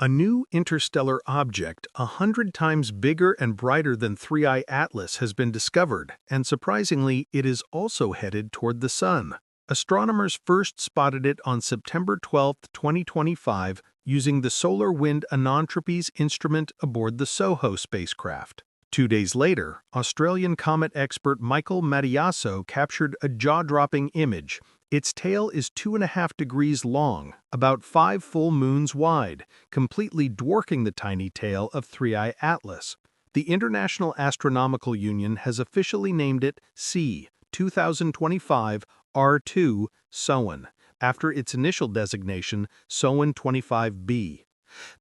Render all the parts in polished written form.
A new interstellar object 100 times bigger and brighter than 3I-ATLAS has been discovered, and surprisingly, it is also headed toward the Sun. Astronomers first spotted it on September 12, 2025, using the Solar Wind Anomaloes instrument aboard the SOHO spacecraft. 2 days later, Australian comet expert Michael Mattiaso captured a jaw-dropping image. Its tail is 2.5 degrees long, about 5 full moons wide, completely dwarfing the tiny tail of 3I-ATLAS. The International Astronomical Union has officially named it C. 2025 R2 SWAN, after its initial designation SWAN 25b.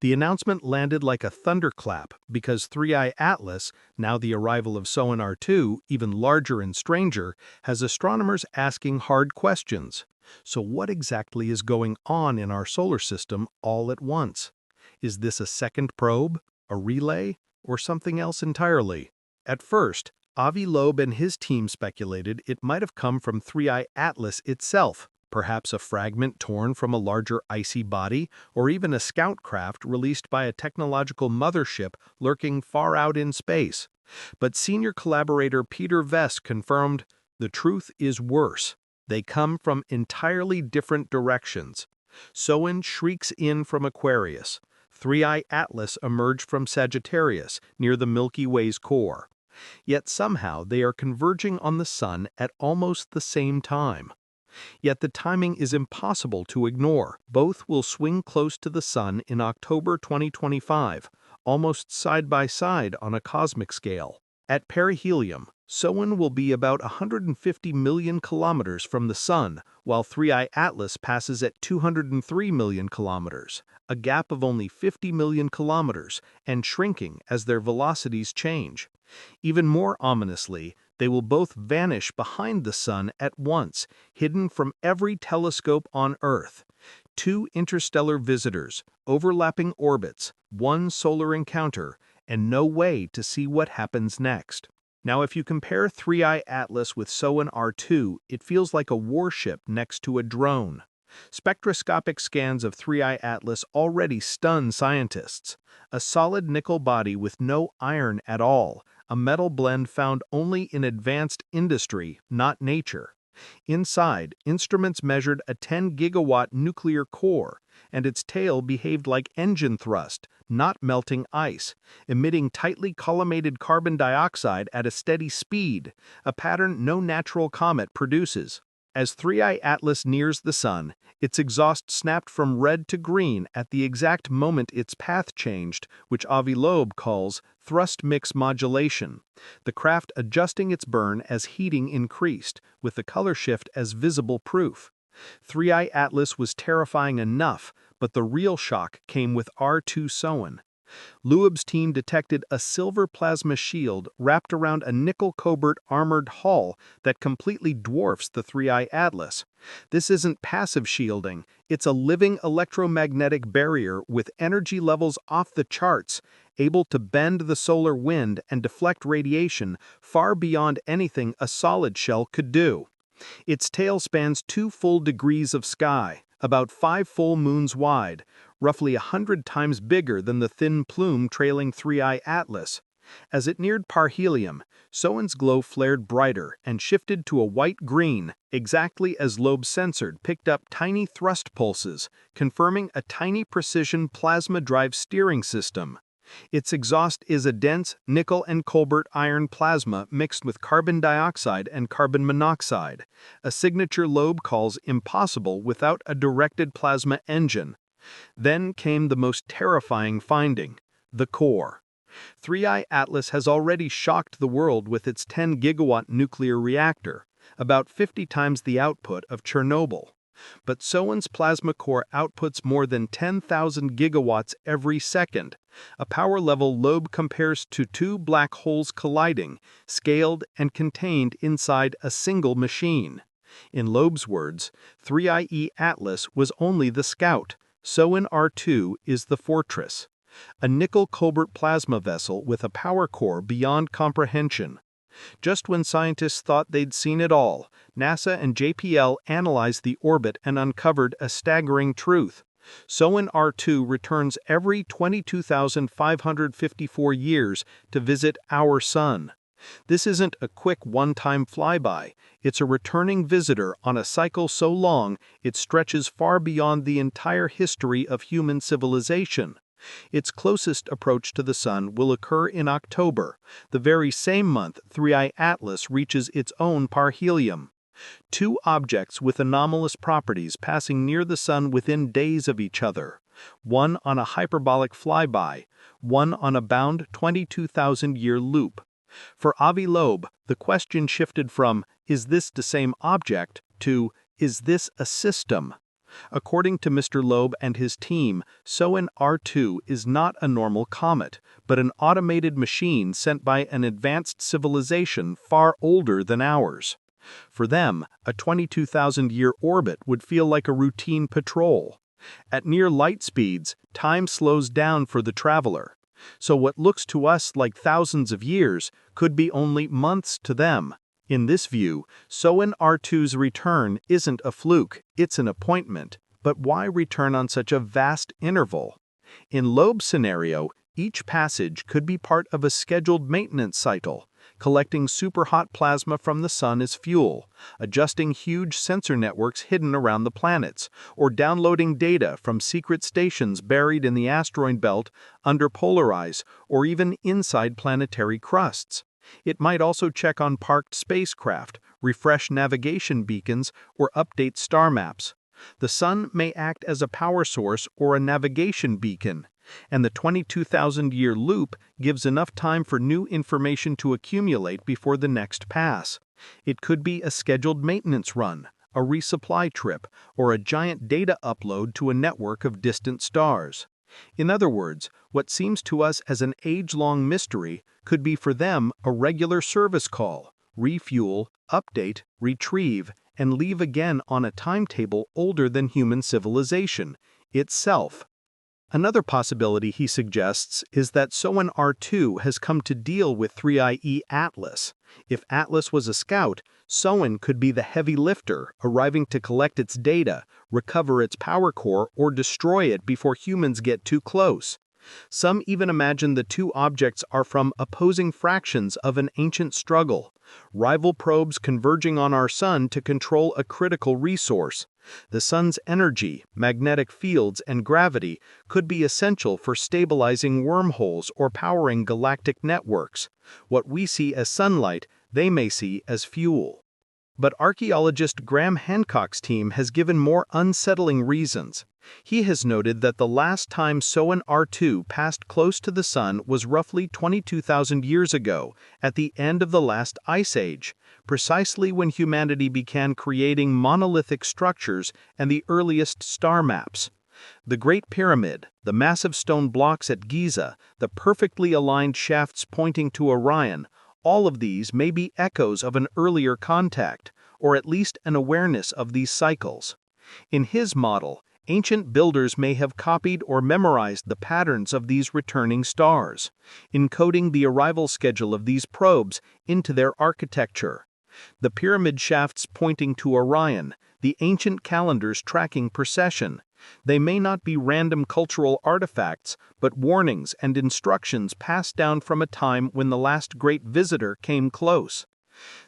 The announcement landed like a thunderclap because 3I-ATLAS, now the arrival of SWAN R2, even larger and stranger, has astronomers asking hard questions. So what exactly is going on in our solar system all at once? Is this a second probe, a relay, or something else entirely? At first, Avi Loeb and his team speculated it might have come from 3I-ATLAS itself, perhaps a fragment torn from a larger icy body, or even a scout craft released by a technological mothership lurking far out in space. But senior collaborator Peter Vest confirmed the truth is worse. They come from entirely different directions. SWAN shrieks in from Aquarius. 3I-ATLAS emerged from Sagittarius, near the Milky Way's core. Yet somehow they are converging on the Sun at almost the same time. Yet the timing is impossible to ignore. Both will swing close to the Sun in October 2025, almost side by side on a cosmic scale. At perihelion, SWAN will be about 150 million kilometers from the Sun, while 3I-ATLAS passes at 203 million kilometers, a gap of only 50 million kilometers, and shrinking as their velocities change. Even more ominously, they will both vanish behind the Sun at once, hidden from every telescope on Earth. Two interstellar visitors, overlapping orbits, one solar encounter, and no way to see what happens next. Now, if you compare 3I-ATLAS with SWAN R2, it feels like a warship next to a drone. Spectroscopic scans of 3I-ATLAS already stun scientists. A solid nickel body with no iron at all, a metal blend found only in advanced industry, not nature. Inside, instruments measured a 10-gigawatt nuclear core, and its tail behaved like engine thrust, not melting ice, emitting tightly collimated carbon dioxide at a steady speed, a pattern no natural comet produces. As 3I-ATLAS nears the Sun, its exhaust snapped from red to green at the exact moment its path changed, which Avi Loeb calls thrust mix modulation, the craft adjusting its burn as heating increased, with the color shift as visible proof. 3I-ATLAS was terrifying enough, but the real shock came with R2 SWAN. Loeb's team detected a silver plasma shield wrapped around a nickel-cobalt armored hull that completely dwarfs the 3I-ATLAS. This isn't passive shielding, it's a living electromagnetic barrier with energy levels off the charts, able to bend the solar wind and deflect radiation far beyond anything a solid shell could do. Its tail spans 2 full degrees of sky, about 5 full moons wide, roughly 100 times bigger than the thin plume trailing 3I-ATLAS. As it neared perihelion, SWAN's glow flared brighter and shifted to a white-green, exactly as Loeb's sensor picked up tiny thrust pulses, confirming a tiny precision plasma drive steering system. Its exhaust is a dense nickel and cobalt iron plasma mixed with carbon dioxide and carbon monoxide, a signature Loeb calls impossible without a directed plasma engine. Then came the most terrifying finding: the core. 3I-ATLAS has already shocked the world with its 10-gigawatt nuclear reactor, about 50 times the output of Chernobyl. But SWAN's plasma core outputs more than 10,000 gigawatts every second, a power level Loeb compares to 2 black holes colliding, scaled and contained inside a single machine. In Loeb's words, 3I-ATLAS was only the scout. SWAN R2 is the fortress. A nickel-cobalt plasma vessel with a power core beyond comprehension. Just when scientists thought they'd seen it all, NASA and JPL analyzed the orbit and uncovered a staggering truth. SWAN R2 returns every 22,554 years to visit our Sun. This isn't a quick one-time flyby, it's a returning visitor on a cycle so long it stretches far beyond the entire history of human civilization. Its closest approach to the Sun will occur in October, the very same month 3IATLAS reaches its own parhelion. Two objects with anomalous properties passing near the Sun within days of each other, one on a hyperbolic flyby, one on a bound 22,000-year loop. For Avi Loeb, the question shifted from, "Is this the same object?" to, "Is this a system?" According to Mr. Loeb and his team, SWAN R2 is not a normal comet, but an automated machine sent by an advanced civilization far older than ours. For them, a 22,000-year orbit would feel like a routine patrol. At near light speeds, time slows down for the traveler. So what looks to us like thousands of years could be only months to them. In this view, SWAN R2's return isn't a fluke, it's an appointment. But why return on such a vast interval? In Loeb's scenario, each passage could be part of a scheduled maintenance cycle, collecting superhot plasma from the Sun as fuel, adjusting huge sensor networks hidden around the planets, or downloading data from secret stations buried in the asteroid belt under polarized or even inside planetary crusts. It might also check on parked spacecraft, refresh navigation beacons, or update star maps. The Sun may act as a power source or a navigation beacon, and the 22,000-year loop gives enough time for new information to accumulate before the next pass. It could be a scheduled maintenance run, a resupply trip, or a giant data upload to a network of distant stars. In other words, what seems to us as an age-long mystery could be for them a regular service call: refuel, update, retrieve, and leave again on a timetable older than human civilization itself. Another possibility he suggests is that SWAN R2 has come to deal with 3IATLAS. If Atlas was a scout, SWAN could be the heavy lifter, arriving to collect its data, recover its power core, or destroy it before humans get too close. Some even imagine the two objects are from opposing fractions of an ancient struggle, rival probes converging on our Sun to control a critical resource. The Sun's energy, magnetic fields, and gravity could be essential for stabilizing wormholes or powering galactic networks. What we see as sunlight, they may see as fuel. But archaeologist Graham Hancock's team has given more unsettling reasons. He has noted that the last time SWAN R2 passed close to the Sun was roughly 22,000 years ago, at the end of the last ice age, precisely when humanity began creating monolithic structures and the earliest star maps. The Great Pyramid, the massive stone blocks at Giza, the perfectly aligned shafts pointing to Orion, all of these may be echoes of an earlier contact, or at least an awareness of these cycles. In his model, ancient builders may have copied or memorized the patterns of these returning stars, encoding the arrival schedule of these probes into their architecture. The pyramid shafts pointing to Orion, the ancient calendars tracking precession. They may not be random cultural artifacts, but warnings and instructions passed down from a time when the last great visitor came close.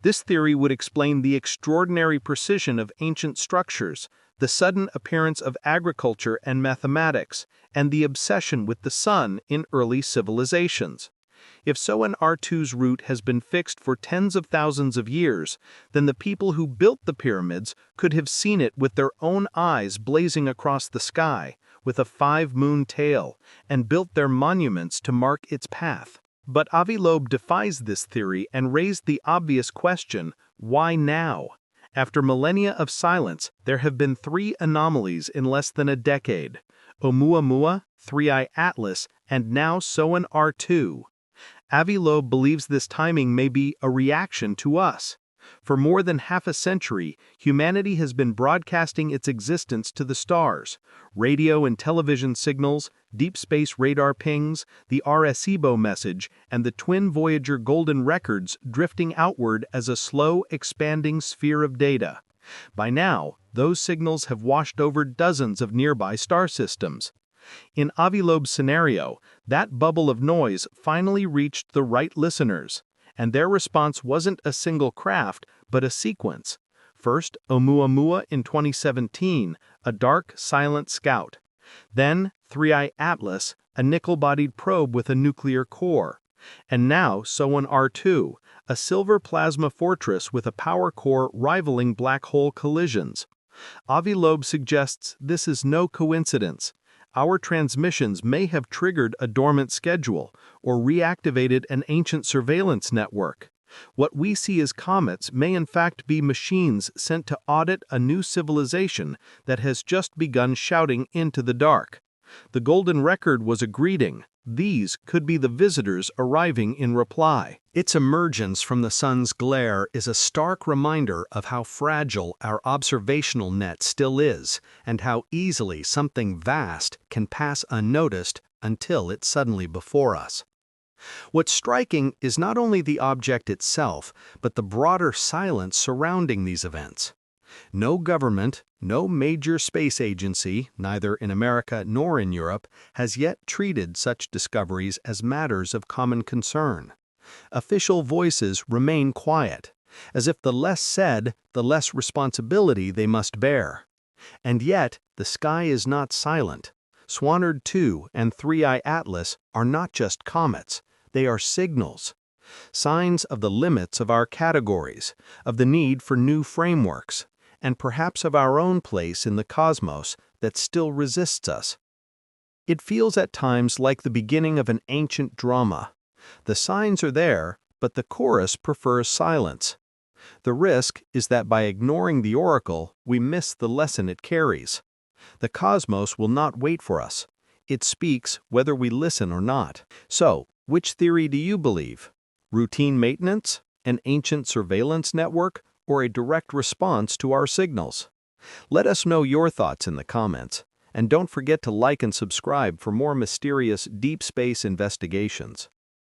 This theory would explain the extraordinary precision of ancient structures, the sudden appearance of agriculture and mathematics, and the obsession with the Sun in early civilizations. If SWAN R2's route has been fixed for tens of thousands of years, then the people who built the pyramids could have seen it with their own eyes blazing across the sky, with a 5-moon tail, and built their monuments to mark its path. But Avi Loeb defies this theory and raised the obvious question, why now? After millennia of silence, there have been 3 anomalies in less than a decade: Oumuamua, 3IATLAS, and now SWAN R2. Avi Loeb believes this timing may be a reaction to us. For more than half a century, humanity has been broadcasting its existence to the stars. Radio and television signals, deep space radar pings, the Arecibo message, and the twin Voyager golden records drifting outward as a slow, expanding sphere of data. By now, those signals have washed over dozens of nearby star systems. In Avi Loeb's scenario, that bubble of noise finally reached the right listeners, and their response wasn't a single craft, but a sequence. First, Oumuamua in 2017, a dark, silent scout. Then, 3IATLAS, a nickel-bodied probe with a nuclear core. And now, SWAN R2, a silver plasma fortress with a power core rivaling black hole collisions. Avi Loeb suggests this is no coincidence. Our transmissions may have triggered a dormant schedule or reactivated an ancient surveillance network. What we see as comets may in fact be machines sent to audit a new civilization that has just begun shouting into the dark. The golden record was a greeting. These could be the visitors arriving in reply. Its emergence from the sun's glare is a stark reminder of how fragile our observational net still is, and how easily something vast can pass unnoticed until it's suddenly before us. What's striking is not only the object itself, but the broader silence surrounding these events. No government, no major space agency, neither in America nor in Europe, has yet treated such discoveries as matters of common concern. Official voices remain quiet, as if the less said, the less responsibility they must bear. And yet, the sky is not silent. SWAN R2 and 3IATLAS are not just comets, they are signals. Signs of the limits of our categories, of the need for new frameworks, and perhaps of our own place in the cosmos that still resists us. It feels at times like the beginning of an ancient drama. The signs are there, but the chorus prefers silence. The risk is that by ignoring the oracle, we miss the lesson it carries. The cosmos will not wait for us. It speaks whether we listen or not. So, which theory do you believe? Routine maintenance? An ancient surveillance network? Or a direct response to our signals? Let us know your thoughts in the comments, and don't forget to like and subscribe for more mysterious deep space investigations.